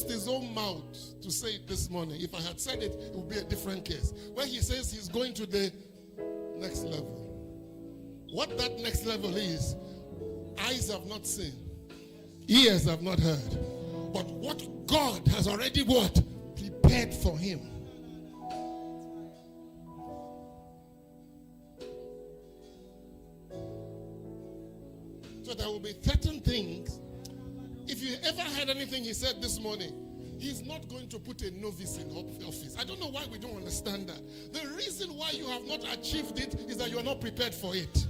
used his own mouth to say it this morning. If I had said it, it would be a different case. When he says he's going to the next level. What that next level is, eyes have not seen, ears have not heard. But what God has already what? Prepared for him. So there will be certain things. If you ever heard anything he said this morning, he's not going to put a novice in office. I don't know why we don't understand that. The reason why you have not achieved it is that you are not prepared for it.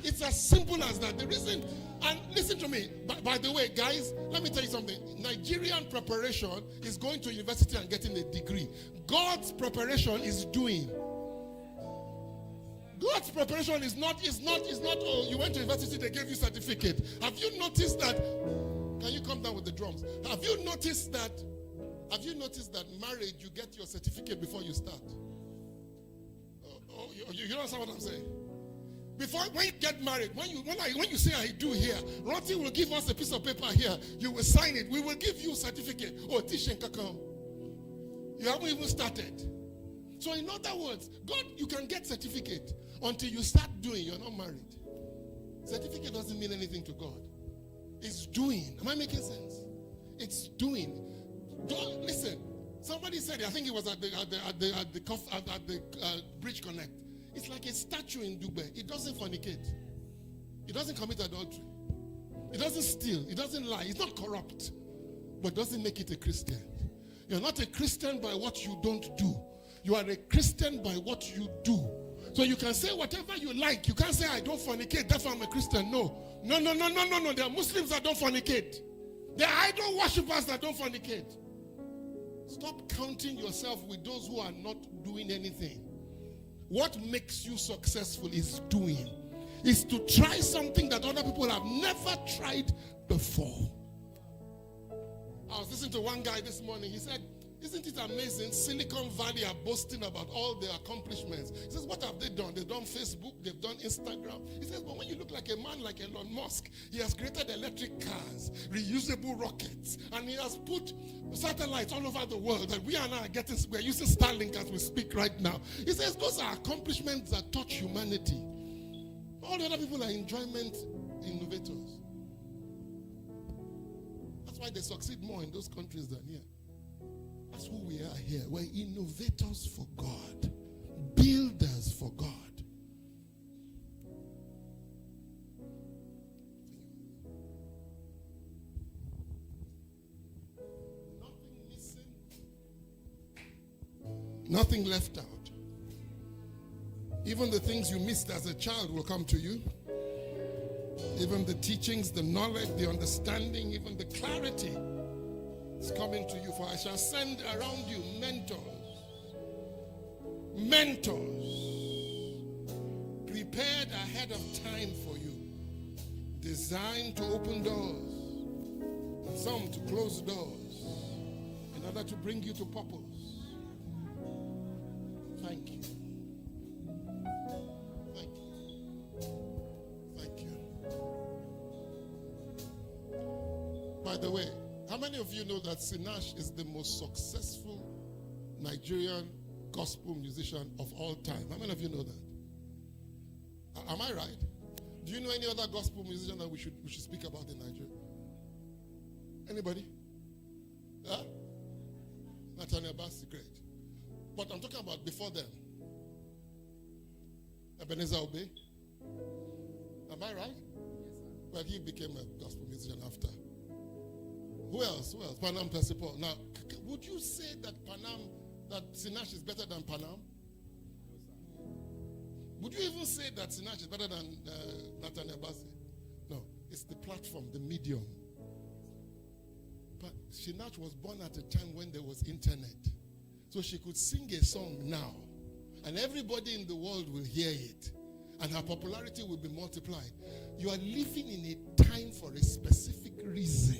It's as simple as that. The reason, and listen to me, by the way, guys, let me tell you something. Nigerian preparation is going to university and getting a degree. God's preparation is doing. God's preparation is not, oh, you went to university, they gave you certificate. Have you noticed that? Can you come down with the drums? Have you noticed that marriage, you get your certificate before you start? You don't understand what I'm saying? When you get married, when you say I do here, Roti will give us a piece of paper here. You will sign it. We will give you a certificate. Oh, Tishen Kakao. You haven't even started. So in other words, God, you can get certificate until you start doing. You're not married. Certificate doesn't mean anything to God. It's doing. Am I making sense? It's doing. Don't listen. Somebody said it. I think it was at the Bridge Connect. It's like a statue in Dubai. It doesn't fornicate. It doesn't commit adultery. It doesn't steal. It doesn't lie. It's not corrupt. But doesn't make it a Christian. You're not a Christian by what you don't do. You are a Christian by what you do. So you can say whatever you like. You can't say I don't fornicate. That's why I'm a Christian. No. There are Muslims that don't fornicate. There are idol worshippers that don't fornicate. Stop counting yourself with those who are not doing anything. What makes you successful is doing. Is to try something that other people have never tried before. I was listening to one guy this morning. He said, isn't it amazing? Silicon Valley are boasting about all their accomplishments. He says, what have they done? They've done Facebook, they've done Instagram. He says, but when you look like a man like Elon Musk, he has created electric cars, reusable rockets, and he has put satellites all over the world that we are now we're using Starlink as we speak right now. He says, those are accomplishments that touch humanity. All the other people are enjoyment innovators. That's why they succeed more in those countries than here. That's who we are here. We're innovators for God. Builders for God. Nothing missing. Nothing left out. Even the things you missed as a child will come to you. Even the teachings, the knowledge, the understanding, even the clarity is coming to you. For I shall send around you mentors prepared ahead of time for you, designed to open doors and some to close doors in order to bring you to purpose. Thank you. Thank you. By the way, how many of you know that Sinach is the most successful Nigerian gospel musician of all time? How many of you know that? Am I right? Do you know any other gospel musician that we should speak about in Nigeria? Anybody? Yeah? Nathaniel Bassey, great. But I'm talking about before them. Ebenezer Obey. Am I right? Yes, sir. Well, he became a gospel musician after. Who else? Panam Percival. Now, would you say that Sinach is better than Panam? Would you even say that Sinach is better than Nathaniel Bassey? No, it's the platform, the medium. But Sinach was born at a time when there was internet. So she could sing a song now, and everybody in the world will hear it, and her popularity will be multiplied. You are living in a time for a specific reason.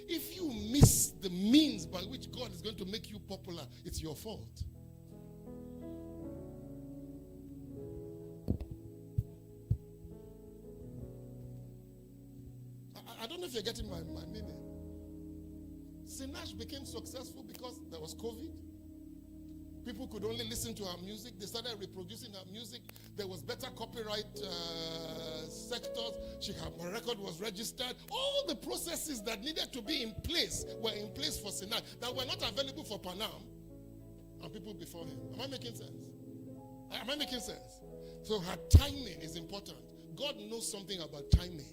If you miss the means by which God is going to make you popular, it's your fault. I don't know if you're getting my meaning. Sinach became successful because there was COVID. People could only listen to her music. They started reproducing her music. There was better copyright sectors. Her record was registered. All the processes that needed to be in place were in place for Sinach that were not available for Panam and people before him. Am I making sense? Am I making sense? So her timing is important. God knows something about timing.